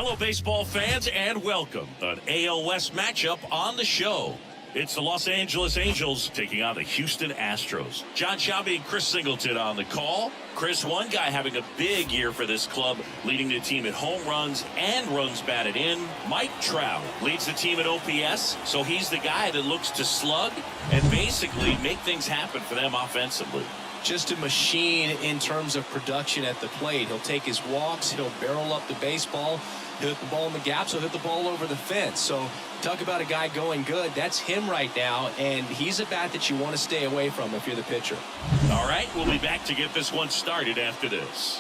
Hello, baseball fans, and welcome. An AL West matchup on the show. It's the Los Angeles Angels taking on the Houston Astros. John Shelby and Chris Singleton on the call. Chris, one guy having a big year for this club, leading the team at home runs and runs batted in. Mike Trout leads the team at OPS, so he's the guy that looks to slug and basically make things happen for them offensively. Just a machine in terms of production at the plate. He'll take his walks, he'll barrel up the baseball, he'll hit the ball in the gaps, he'll hit the ball over the fence. So talk about a guy going good. That's him right now, and he's a bat that you want to stay away from if you're the pitcher. All right, we'll be back to get this one started after this.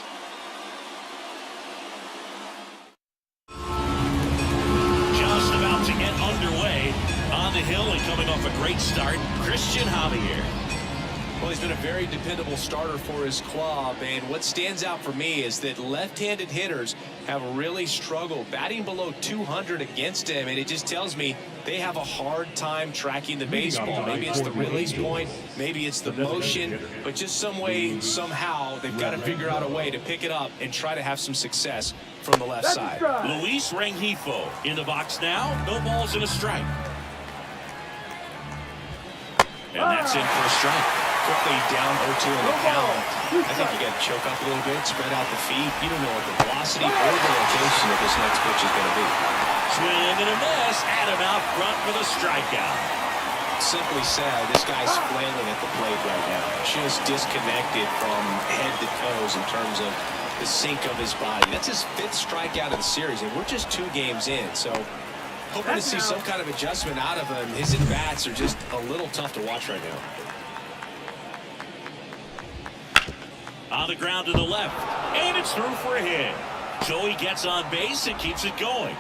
Just about to get underway on the hill and coming off a great start, Christian Javier. Well, he's been a very dependable starter for his club, and what stands out for me is that left-handed hitters have really struggled batting below 200 against him, and it just tells me they have a hard time tracking the baseball. Maybe it's the release point, maybe it's the motion, but just some way, somehow, they've got to figure out a way to pick it up and try to have some success from the left side. Luis Rengifo in the box now. No balls and a strike. And that's in for a strike. Quickly down 0-2 in the count. I think you got to choke up a little bit, spread out the feet. You don't know what the velocity or the location of this next pitch is going to be. Swing and a miss. Adam out front for the strikeout. Simply said, this guy's flailing at the plate right now. Just disconnected from head to toes in terms of the sync of his body. That's his 5th strikeout of the series, and we're just 2 games in. So hoping to see some kind of adjustment out of him. His at-bats are just a little tough to watch right now. On the ground to the left, and it's through for a hit. So he gets on base and keeps it going.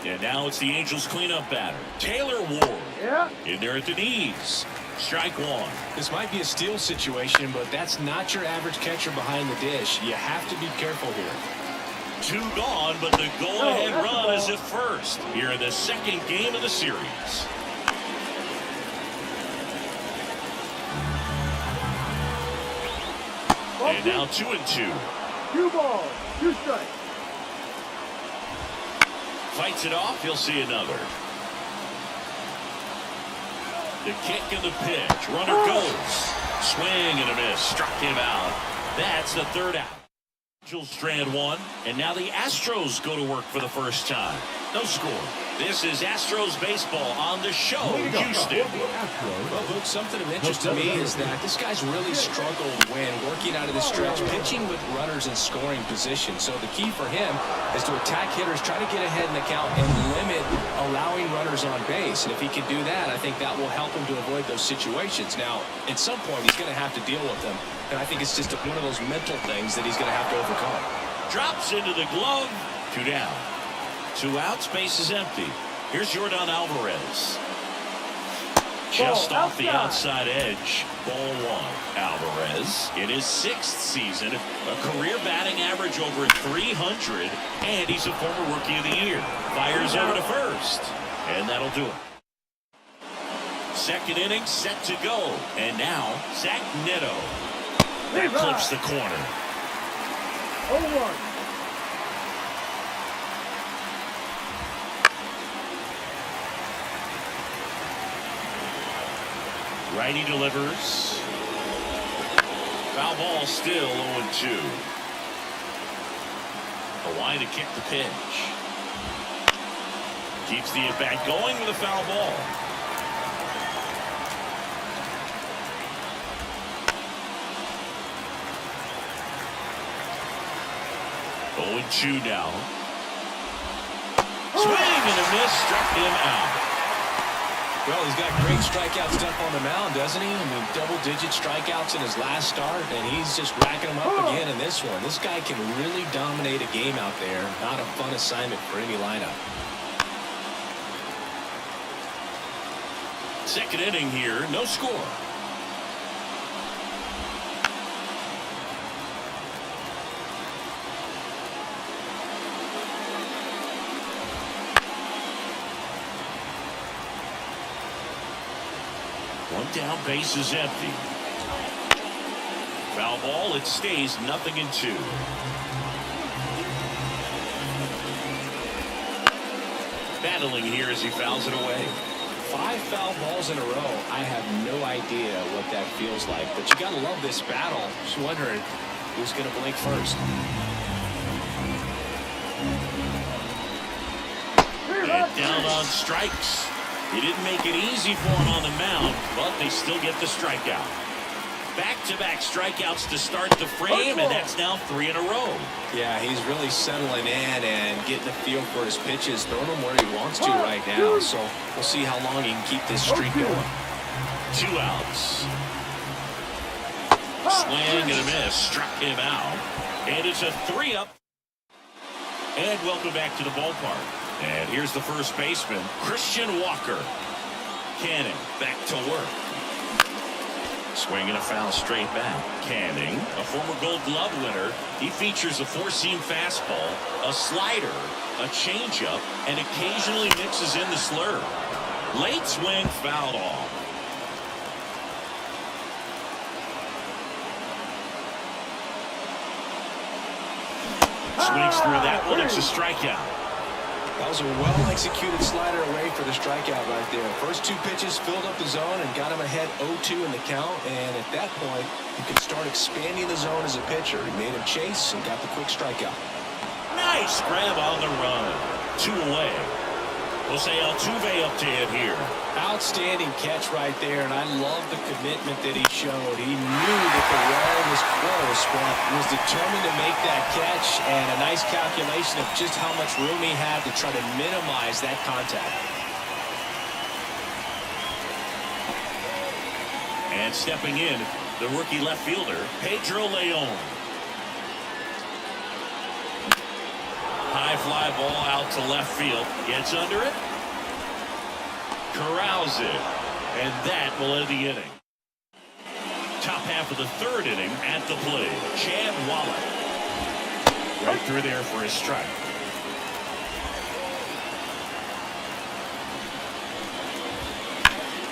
And now it's the Angels cleanup batter, Taylor Ward. In there at the knees. Strike 1. This might be a steal situation, but that's not your average catcher behind the dish. You have to be careful here. 2 gone, but the go-ahead run is at first here in the 2nd game of the series. And now 2-2. 2 balls, 2 strikes. Fights it off. He'll see another. The kick and the pitch. Runner goes. Swing and a miss. Struck him out. That's the 3rd out. Angels strand 1. And now the Astros go to work for the first time. No score. This is Astros baseball on the show, Houston. Well, Luke, something of interest to me is that this guy's really struggled when working out of the stretch, pitching with runners in scoring position. So the key for him is to attack hitters, try to get ahead in the count, and limit allowing runners on base. And if he can do that, I think that will help him to avoid those situations. Now, at some point, he's going to have to deal with them. And I think it's just one of those mental things that he's going to have to overcome. Drops into the glove. 2 down. 2 outs, base is empty. Here's Yordan Alvarez. Just off the outside edge. Ball 1. Alvarez in his 6th season, a career batting average over 300, and he's a former Rookie of the Year. Fires over to first, and that'll do it. 2nd inning set to go, and now Zach Neto. That clips the corner. 0-1. Righty delivers. Foul ball still 0-2. A line to kick the pitch. Keeps the at-bat going with a foul ball. Oh, 2 now. Swing and a miss, struck him out. Well, he's got great strikeout stuff on the mound, doesn't he? I mean, double-digit strikeouts in his last start, and he's just racking them up again in this one. This guy can really dominate a game out there. Not a fun assignment for any lineup. 2nd inning here, no score. One down, base is empty. Foul ball. It stays 0-2. Battling here as he fouls it away. 5 foul balls in a row. I have no idea what that feels like, but you gotta love this battle. Just wondering who's gonna blink first. And down on strikes. He didn't make it easy for him on the mound, but they still get the strikeout. Back-to-back strikeouts to start the frame, and that's now 3 in a row. Yeah, he's really settling in and getting a feel for his pitches, throwing them where he wants to right now. So we'll see how long he can keep this streak going. 2 outs. Swing and a miss. Struck him out. And it's a 3-up. And welcome back to the ballpark. And here's the first baseman, Christian Walker. Canning back to work. Swinging a foul straight back. Canning, a former Gold Glove winner. He features a 4-seam fastball, a slider, a changeup, and occasionally mixes in the slurve. Late swing fouled off. Swings through that one. It's a strikeout. That was a well-executed slider away for the strikeout right there. First 2 pitches filled up the zone and got him ahead 0-2 in the count. And at that point, you could start expanding the zone as a pitcher. He made him chase and got the quick strikeout. Nice grab on the run. 2 away. Jose Altuve up to hit here. Outstanding catch right there, and I love the commitment that he showed. He knew that the wall was close, but was determined to make that catch, and a nice calculation of just how much room he had to try to minimize that contact. And stepping in, the rookie left fielder, Pedro Leon. High fly ball out to left field. Gets under it. Corrals it. And that will end the inning. Top half of the 3rd inning at the plate. Chad Wallach. Right through there for his strike.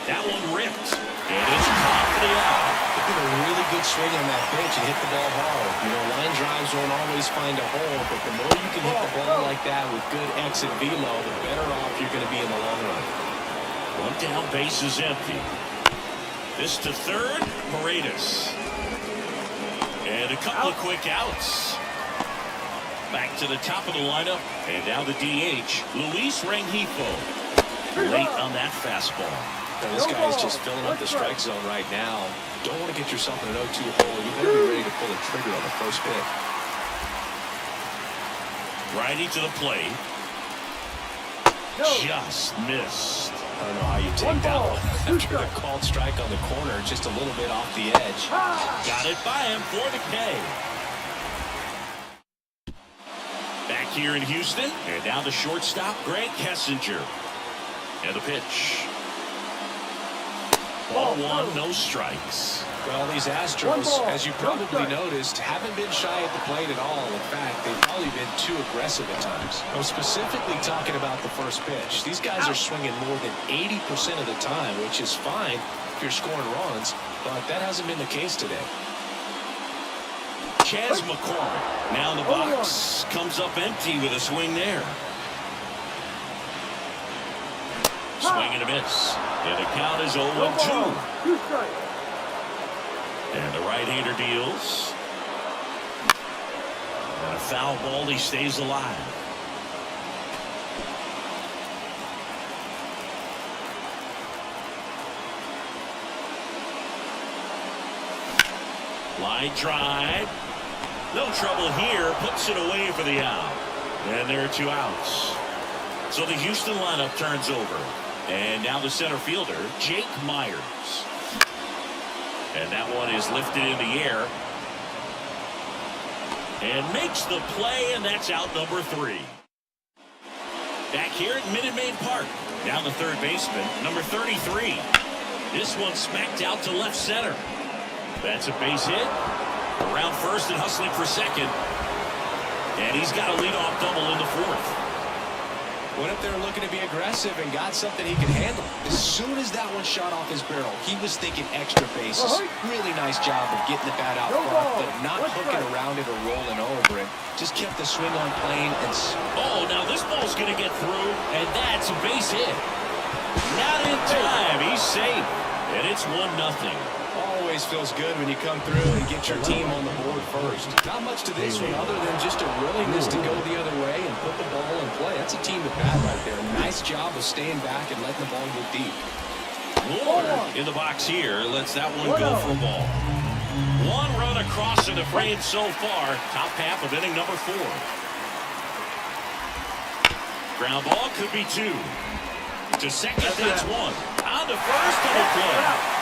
That one ripped. And it's caught for the out. He did a really good swing on that pitch and hit the ball hard. You know, line drives don't always find a hole, but the more you can hit the ball like that with good exit velo, the better off you're going to be in the long run. 1 down, base is empty. This to third, Paredes. And a couple of quick outs. Back to the top of the lineup, and now the DH, Luis Rengifo. Late on that fastball. Now, this guy is just filling up the strike zone right now. Don't want to get yourself in an 0-2 hole. You better be ready to pull the trigger on the first pitch. Righty to the plate. Just missed. I don't know how you take that one. After the called strike on the corner, just a little bit off the edge. Got it by him for the K. Back here in Houston, and now the shortstop, Greg Kessinger. And the pitch. Ball 1, no strikes. Well, these Astros, as you probably noticed, haven't been shy at the plate at all. In fact, they've probably been too aggressive at times. I'm specifically talking about the first pitch. These guys are swinging more than 80% of the time, which is fine if you're scoring runs, but that hasn't been the case today. Chas McCormick now in the box. Comes up empty with a swing there. Swing and a miss. And the count is 0-2. And the right-hander deals. And a foul ball, he stays alive. Line drive. No trouble here. Puts it away for the out. And there are 2 outs. So the Houston lineup turns over. And now the center fielder, Jake Myers. And that one is lifted in the air. And makes the play, and that's out number 3. Back here at Minute Maid Park. Now the third baseman, number 33. This one smacked out to left center. That's a base hit. Around first and hustling for second. And he's got a leadoff double in the 4th. Went up there looking to be aggressive and got something he can handle. As soon as that one shot off his barrel, he was thinking extra bases. Really nice job of getting the bat out front, but not hooking around it or rolling over it. Just kept the swing on plane and... Oh, now this ball's going to get through, and that's a base hit. Not in time. He's safe, and it's 1-0. Always feels good when you come through and get your team on the board first. Not much to this one other than just a willingness to go the other way and put the ball in play. That's a team at bat right there. Nice job of staying back and letting the ball go deep. Lord in the box here lets that one go for a ball. 1 run across in the frame so far. Top half of inning number 4. Ground ball could be 2. To second, that's 1. On to first and a play.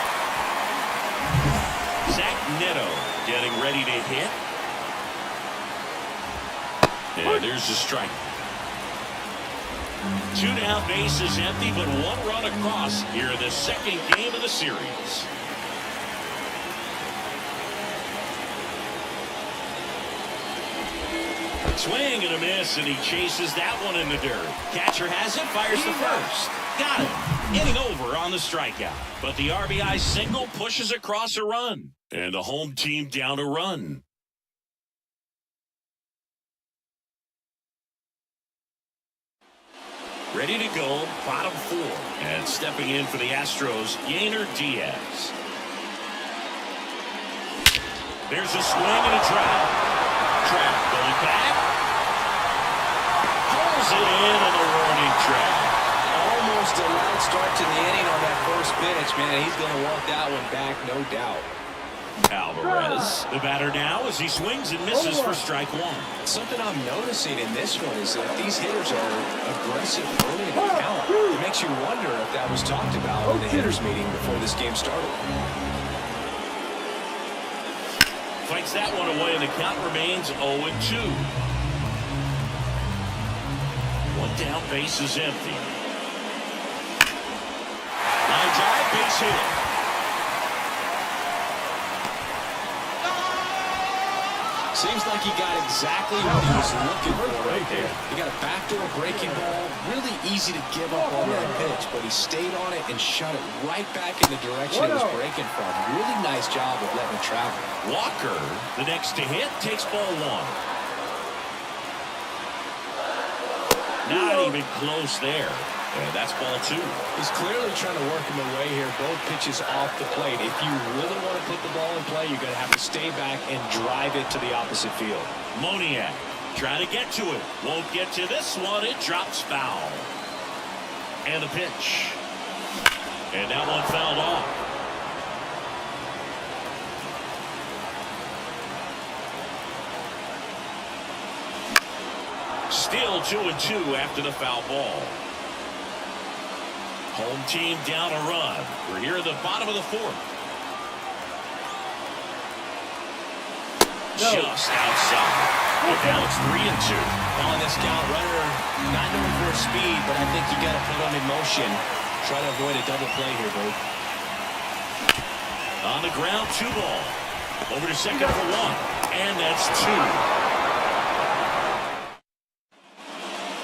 Zach Neto getting ready to hit. And there's a strike. 2 down, bases empty, but 1 run across here in the second game of the series. Swing and a miss, and he chases that one in the dirt. Catcher has it, fires the first. Got it. Inning over on the strikeout. But the RBI single pushes across a run. And the home team down a run. Ready to go, bottom 4. And stepping in for the Astros, Yainer Diaz. There's a swing and a Trout. Trout going back. Pulls it in on the warning track. Almost a loud start to the inning on that first pitch, man. He's going to walk that one back, no doubt. Alvarez, the batter now as he swings and misses for strike 1. Something I'm noticing in this one is that these hitters are aggressive early in the count. It makes you wonder if that was talked about in the hitters meeting before this game started. Fights that one away, and the count remains 0-2. 1 down, base is empty. Line drive, base hit. Seems like he got exactly what he was looking for right there. He got a backdoor breaking ball. Really easy to give up on that pitch, but he stayed on it and shot it right back in the direction it was breaking from. Really nice job of letting it travel. Walker, the next to hit, takes ball 1. Not even close there. And that's ball 2. He's clearly trying to work him away here. Both pitches off the plate. If you really want to put the ball in play, you're going to have to stay back and drive it to the opposite field. Moniak trying to get to it. Won't get to this one. It drops foul. And the pitch. And that one fouled off. Still 2-2 after the foul ball. Home team down a run. We're here at the bottom of the 4th. Just outside. And now it's 3-2. On this count, runner not known for his speed, but I think you got to put him in motion. Try to avoid a double play here, bro. On the ground, 2 ball. Over to second for 1. And that's 2.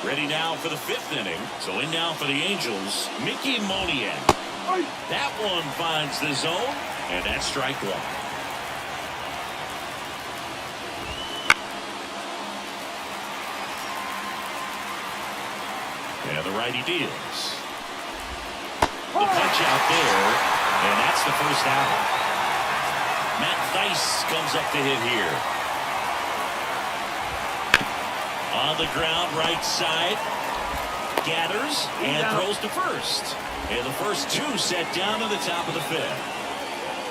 Ready now for the 5th inning. So in now for the Angels, Mickey Moniak. That one finds the zone, and that's strike 1. And the righty deals. The punch out there, and that's the first out. Matt Thaiss comes up to hit here. On the ground, right side. Gathers and throws to first. And the first 2 set down to the top of the 5th.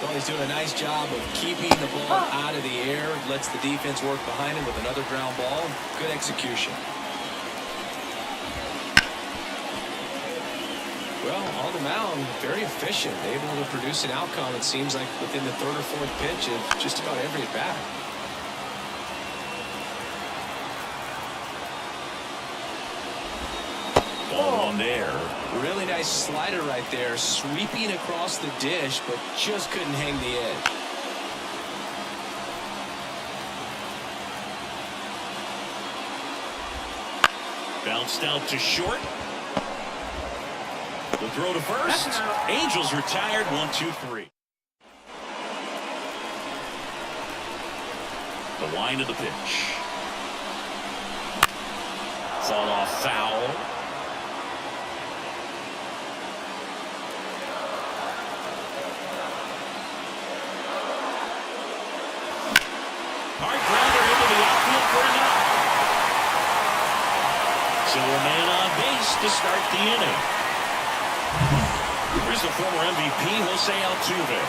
Well, he's doing a nice job of keeping the ball out of the air. Lets the defense work behind him with another ground ball. Good execution. Well, on the mound, very efficient. Able to produce an outcome, it seems like, within the 3rd or 4th pitch of just about every at-bat. Ball 1 there. Really nice slider right there, sweeping across the dish, but just couldn't hang the edge. Bounced out to short. The throw to first. Angels retired. 1-2-3. The wind of the pitch. Fall off foul. Hard grounder into the outfield for a knock. So a man on base to start the inning. Here's the former MVP, Jose Altuve.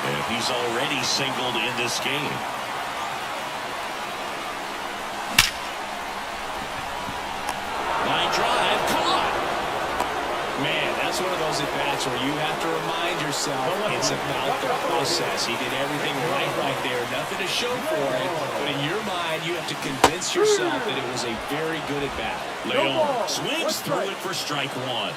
And he's already singled in this game. Line drive, caught. Man, that's one of those at-bats where you have to remind yourself it's about the process. He did everything right there. Nothing to show for it. But in your mind, you have to convince yourself that it was a very good at-bat. Leon swings through it for strike one.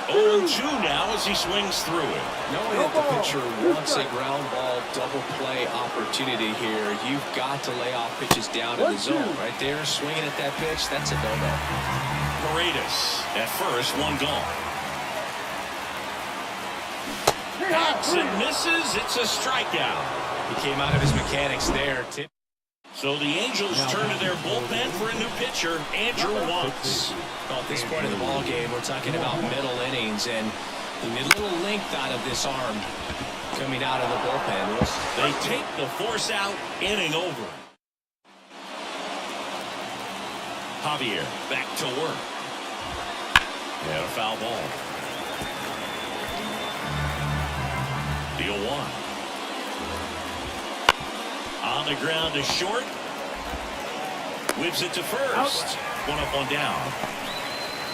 0-2 now as he swings through it. Knowing that the pitcher wants a ground ball double play opportunity here, you've got to lay off pitches down in the zone. Right there, swinging at that pitch, that's a no-no. Paredes at first, one gone. Backs and misses. It's a strikeout. He came out of his mechanics there. So the Angels turn to their bullpen for a new pitcher, Andrew Watts. Well, at this point in the ball game, we're talking about middle innings, and you need a little length out of this arm coming out of the bullpen. They take the force out, inning over. Javier back to work. And a foul ball. The 0-1. On the ground to short. Whips it to first. One up, one down.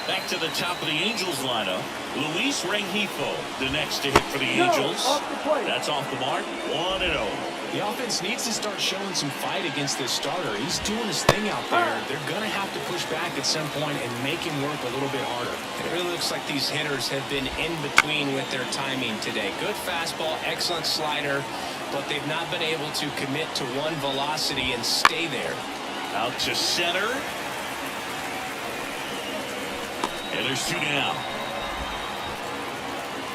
Back to the top of the Angels lineup. Luis Rengifo, the next to hit for the Angels. That's off the mark. 1-0. The offense needs to start showing some fight against this starter. He's doing his thing out there. They're going to have to push back at some point and make him work a little bit harder. It really looks like these hitters have been in between with their timing today. Good fastball, excellent slider, but they've not been able to commit to one velocity and stay there. Out to center. And there's two down.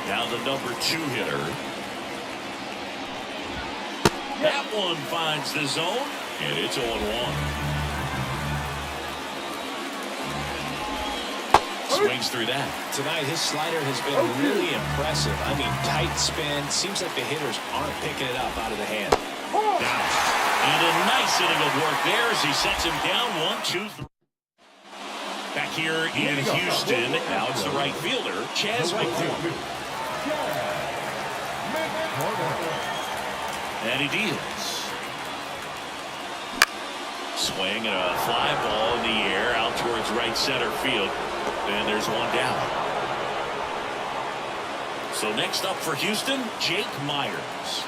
Now the number 2 hitter. That one finds the zone, and it's 0-1. Swings through that. Tonight, his slider has been really impressive. I mean, tight spin. Seems like the hitters aren't picking it up out of the hand. Down. And a nice inning of work there as he sets him down. 1-2-3. Back here in Houston, now it's the right fielder, Chas McCormick. Yainer Diaz. Swing and a fly ball in the air out towards right center field. And there's one down. So next up for Houston, Jake Myers.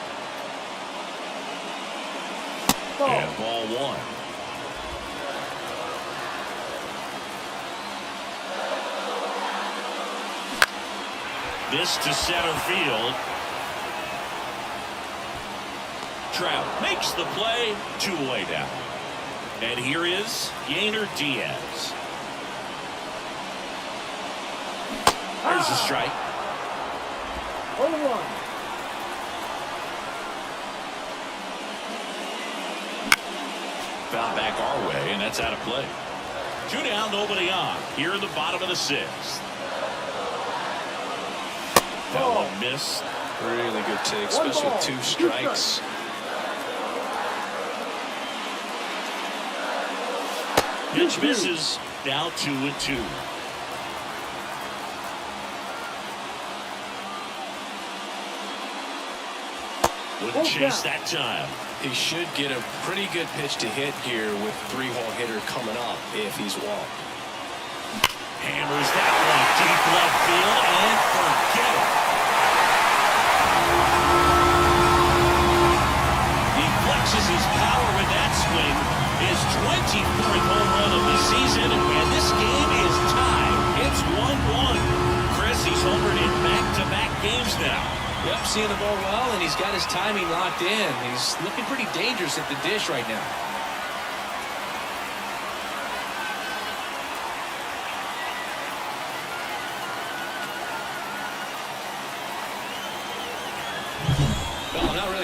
And ball 1. This to center field. Trout makes the play, 2 away now. And here is Yainer Diaz. There's a strike. 0-1. Found back our way, and that's out of play. 2 down, nobody on. Here in the bottom of the 6th. That one missed. Really good take, especially with 2 strikes. Pitch misses. Now 2-2. Wouldn't chase that time. He should get a pretty good pitch to hit here with 3-hole hitter coming up if he's walked. Hammers that one deep left field and forget it. He flexes his power with that swing. His 24th home run of the season, and this game is tied. It's 1-1. Chris, he's homered in back-to-back games now. Yep, seeing the ball well, and he's got his timing locked in. He's looking pretty dangerous at the dish right now.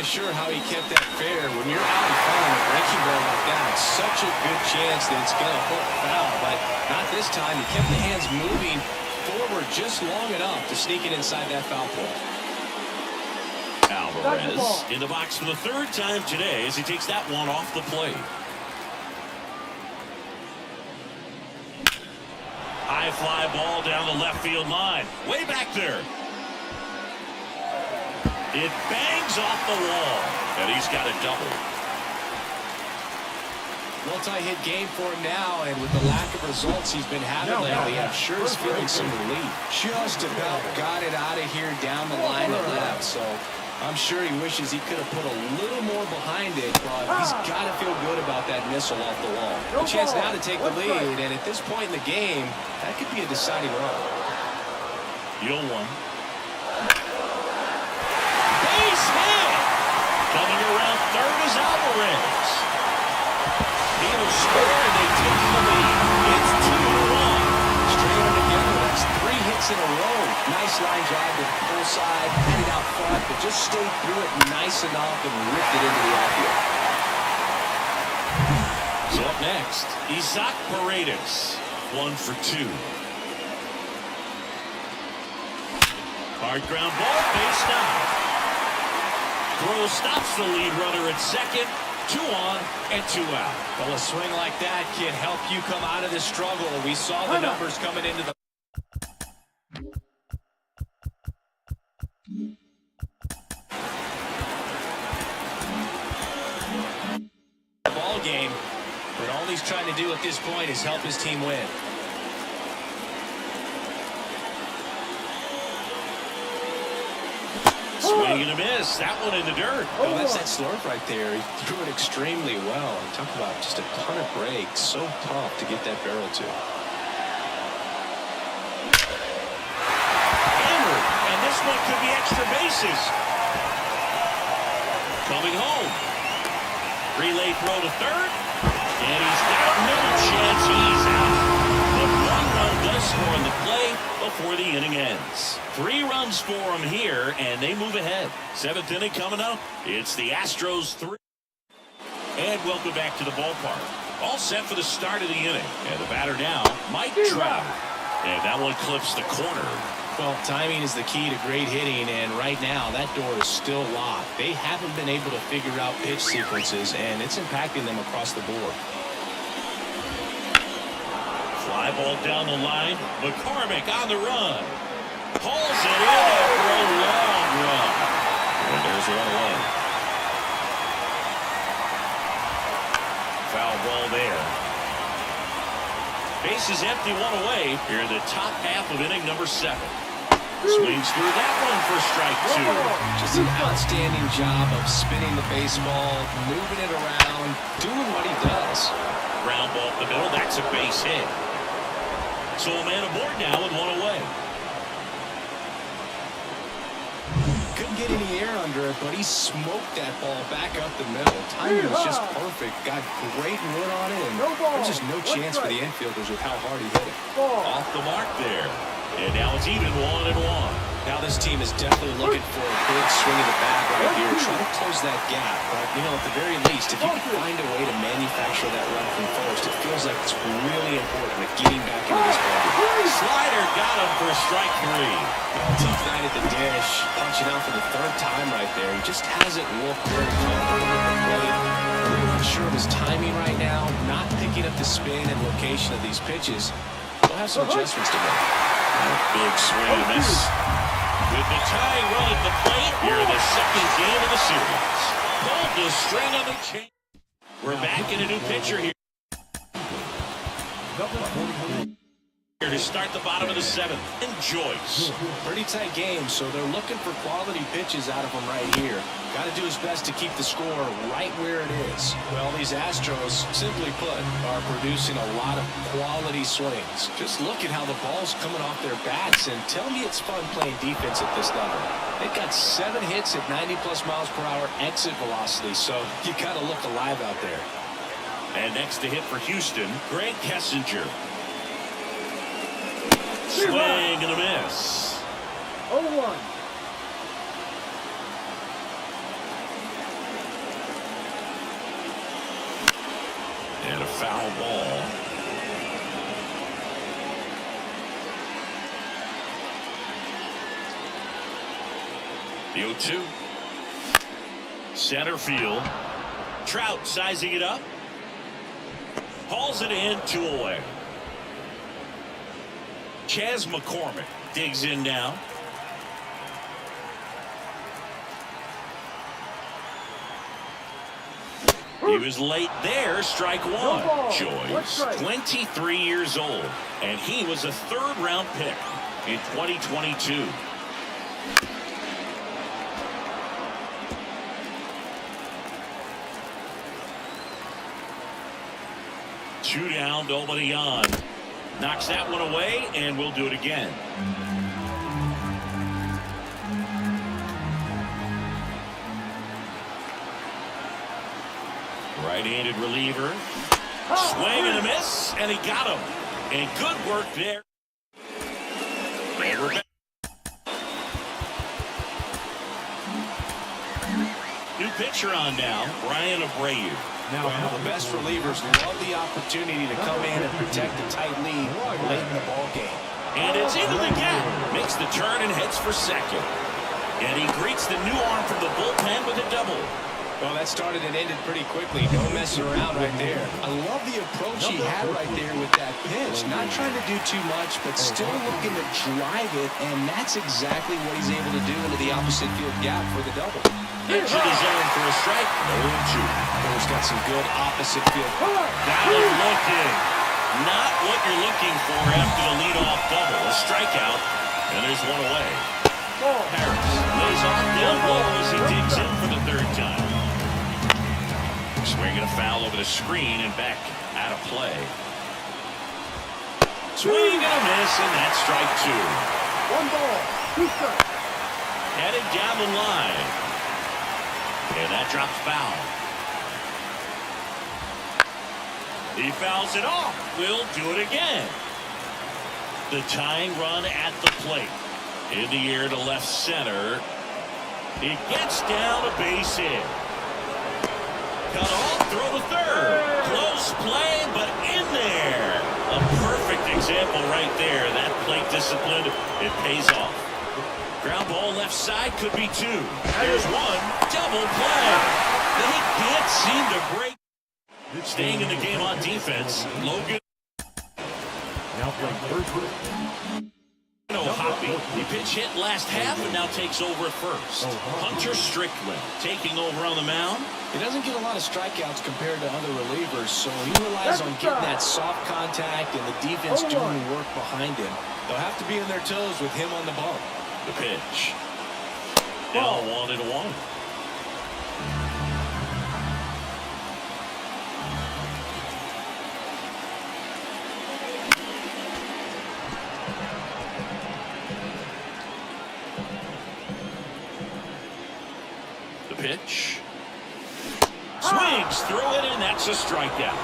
quite sure how he kept that fair. When you're out in front of a breaking ball like that, it's such a good chance that it's going to hook foul. But not this time. He kept the hands moving forward just long enough to sneak it inside that foul pole. Alvarez in the box for the third time today as he takes that one off the plate. High fly ball down the left field line. Way back there. It bangs off the wall, and he's got a double. Multi-hit game for him now, and with the lack of results he's been having lately, I'm sure he's feeling some relief. Just about got it out of here down the line of left, so I'm sure he wishes he could have put a little more behind it, but he's got to feel good about that missile off the wall. A chance now to take the lead, and at this point in the game, that could be a deciding run. 0-1. Base hit! Coming around third is Alvarez. He'll score, and they take the lead. It's 2-1. Straight on together, that's 3 hits in a row. Nice line drive to the pull side, headed out front, but just stayed through it nice enough and ripped it into the outfield. So up next, Paredes. 1 for 2. Hard ground ball, base down. Throw stops the lead runner at second. 2 on and 2 out. Well, a swing like that can help you come out of this struggle. We saw the numbers coming into the ball game, but all he's trying to do at this point is help his team win. Swing and a miss. That one in the dirt. Oh, that's that slurp right there. He threw it extremely well. Talk about just a ton of breaks. So tough to get that barrel to. Hammered, and this one could be extra bases. Coming home. Relay throw to third. And he's got no chance. He's out. But 1 run does score on the play before the inning ends. 3 runs for him here, and they move ahead. 7th inning coming up. It's the Astros 3. And welcome back to the ballpark. All set for the start of the inning. And the batter now, Trout. And that one clips the corner. Well, timing is the key to great hitting, and right now that door is still locked. They haven't been able to figure out pitch sequences, and it's impacting them across the board. Fly ball down the line. McCormick on the run. Pulls it in after a long run. And there's 1 away. Foul ball there. Base is empty, 1 away. Here in the top half of inning number 7. Swings through that one for strike 2. Just an outstanding job of spinning the baseball, moving it around, doing what he does. Ground ball up the middle. That's a base hit. So a man aboard now with 1 away. Couldn't get any air under it, but he smoked that ball back up the middle. Timing was just perfect. Got great wood on it, and there's just no chance for the infielders with how hard he hit it. Off the mark there. And now it's even 1-1. Now this team is definitely looking for a big swing of the bat right here. Try to close that gap. But, you know, at the very least, if you can find a way to manufacture that run from first, it feels like it's really important at getting back into this ball. Slider got him for strike 3. Tough night at the dish. Punching out for the 3rd time right there. He just hasn't looked very comfortable with the plate. Really not sure of his timing right now. Not picking up the spin and location of these pitches. He'll have some adjustments to make. Big swing and a miss. With the tying run at the plate, here in the 2nd game of the series. Pulled the string on the chain. We're back in a new pitcher here. Here to start the bottom of the 7th. And Joyce. Pretty tight game, so they're looking for quality pitches out of him right here. Got to do his best to keep the score right where it is. Well, these Astros, simply put, are producing a lot of quality swings. Just look at how the ball's coming off their bats, and tell me it's fun playing defense at this level. They've got 7 hits at 90+ miles per hour exit velocity, so you got to look alive out there. And next to hit for Houston, Greg Kessinger. Swing and a miss. 0-1. foul ball. The 0-2. Center field. Trout sizing it up. Hauls it in, 2 away. Chas McCormick digs in now. He was late there. Strike one. Joyce, 23 years old, and he was a 3rd-round pick in 2022. Two down, nobody on. Knocks that one away, and we'll do it again. Right-handed reliever. Swing and a miss, and he got him. And good work there. And we're back. New pitcher on now, Ryan Abreu. Now, the best relievers love the opportunity to come in and protect a tight lead late in the ball game. And it's into the gap. Makes the turn and heads for second. And he greets the new arm from the bullpen with a double. Well, that started and ended pretty quickly. No messing around right there. I love the approach he had right there with that pitch. Not trying to do too much, but still looking to drive it, and that's exactly what he's able to do into the opposite field gap for the double. Into the zone for a strike. 0-2. He's got some good opposite field. That was looking not what you're looking for after the leadoff double. A strikeout, and there's one away. Paredes lays off down low as he digs in for the 3rd time. Swinging a foul over the screen and back out of play. Swing and a miss, and that's strike 2. 1 ball, 2 strikes. Headed down the line. And that drops foul. He fouls it off. We'll do it again. The tying run at the plate. In the air to left center. He gets down a base hit. Cut off, throw to 3rd. Close play, but in there. A perfect example right there. That plate discipline, it pays off. Ground ball left side, could be 2. There's 1. Double play. They can't seem to break. Staying in the game on defense, Logan. Now playing first. Hoppy. The pitch hit last half and now takes over at first. Hunter Strickland taking over on the mound. He doesn't get a lot of strikeouts compared to other relievers, so he relies on getting that soft contact and the defense doing work behind him. They'll have to be on their toes with him on the bump. The pitch. Now 1-1. Pitch. Swings through it, and that's a strikeout.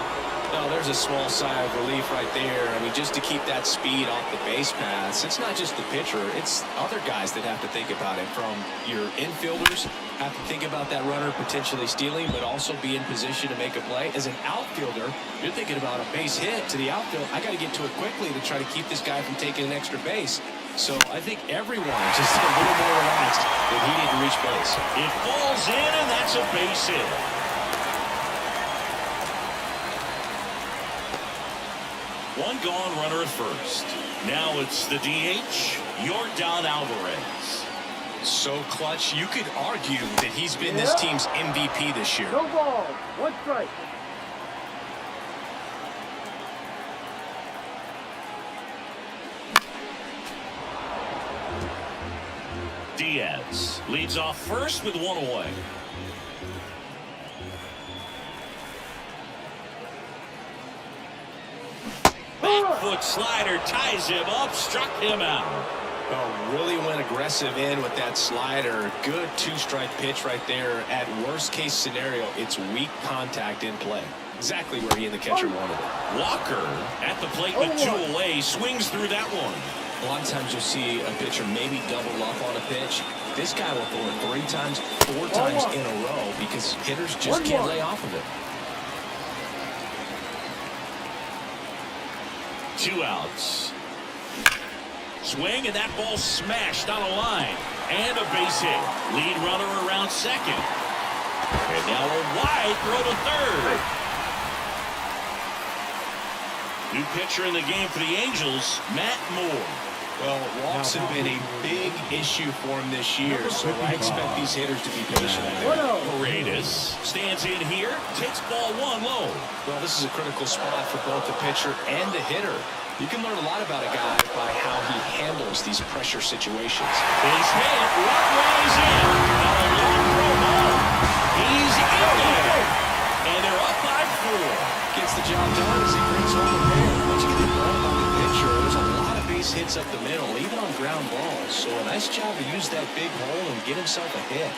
No, there's a small sigh of relief right there. I mean, just to keep that speed off the base paths. It's not just the pitcher. It's other guys that have to think about it. From your infielders, have to think about that runner potentially stealing, but also be in position to make a play. As an outfielder, you're thinking about a base hit to the outfield. I got to get to it quickly to try to keep this guy from taking an extra base. So I think everyone just a little more relaxed that he didn't reach base. It falls in, and that's a base hit. One gone, runner at first. Now it's the DH, Yordan Alvarez. So clutch, you could argue that he's been this team's MVP this year. No ball, 1 strike. Diaz leads off first with 1 away. Back foot slider ties him up, struck him out. Oh, really went aggressive in with that slider. Good 2-strike pitch right there. At worst case scenario, it's weak contact in play. Exactly where he and the catcher wanted it. Walker at the plate with 2 away, swings through that one. A lot of times you'll see a pitcher maybe double up on a pitch. This guy will throw it 3 times, 4 times in a row because hitters just can't lay off of it. 2 outs. Swing, and that ball smashed on a line. And a base hit. Lead runner around second. And now a wide throw to third. New pitcher in the game for the Angels, Matt Moore. Well, walks have been a big issue for him this year, so I expect these hitters to be patient. Paredes stands in here, takes ball 1 low. Well, this is a critical spot for both the pitcher and the hitter. You can learn a lot about a guy by how he handles these pressure situations. His hit, one ways in. Now a long throw home. He's in there. And they're up by 4. Gets the job done as he brings home a pair. Once you get the ball by the pitcher, there's a lot of base hits up the middle, even on ground balls. So a nice job to use that big hole and get himself a hit.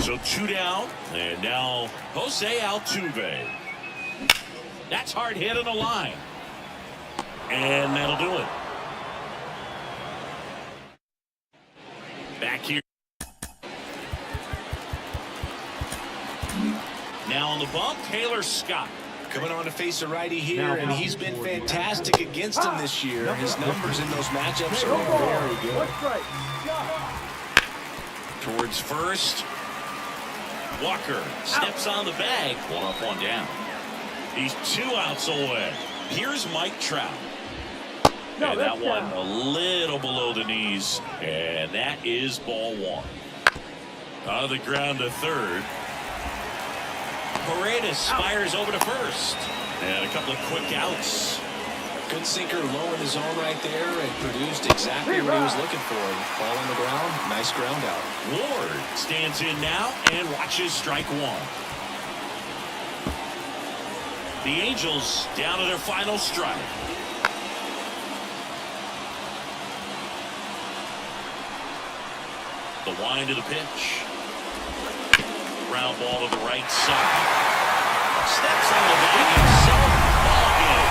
So 2 down, and now Jose Altuve. That's hard hit on the line. And that'll do it. Back here. Now on the bump, Taylor Scott. Coming on to face a righty here, and he's been fantastic against him this year. His numbers in those matchups are very good. Towards first. Walker steps on the bag. 1 up, 1 down. He's 2 outs away. Here's Mike Trout. And that one a little below the knees. And that is ball 1. On the ground to third. Paredes fires over to first. And a couple of quick outs. Good sinker low in the zone right there and produced exactly what he was looking for. Ball on the ground, nice ground out. Ward stands in now and watches strike 1. The Angels down to their final strike. The wind of the pitch. Ground ball to the right side. Steps on the bag himself. Ball game.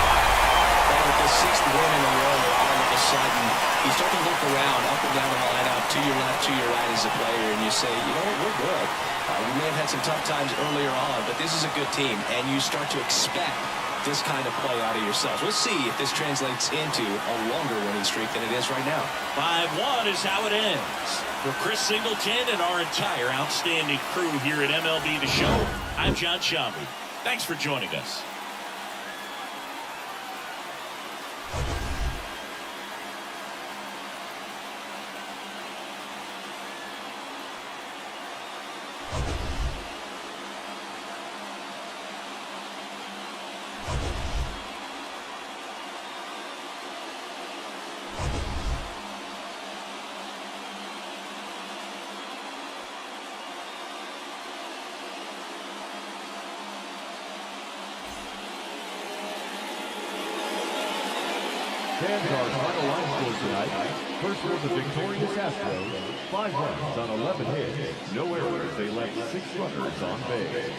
Well, with the 6th win in a row, all of a sudden, you start to look around, up and down the lineup, to your left, to your right as a player, and you say, you know what, we're good. We may have had some tough times earlier on, but this is a good team, and you start to expect this kind of play out of yourselves. We'll see if this translates into a longer winning streak than it is right now. 5-1 is how it ends. For Chris Singleton and our entire outstanding crew here at MLB The Show, I'm John Shambi. Thanks for joining us. Fans, our final line score tonight. First was the victorious Astros, 5 runs on 11 hits. No errors, they left 6 runners on base.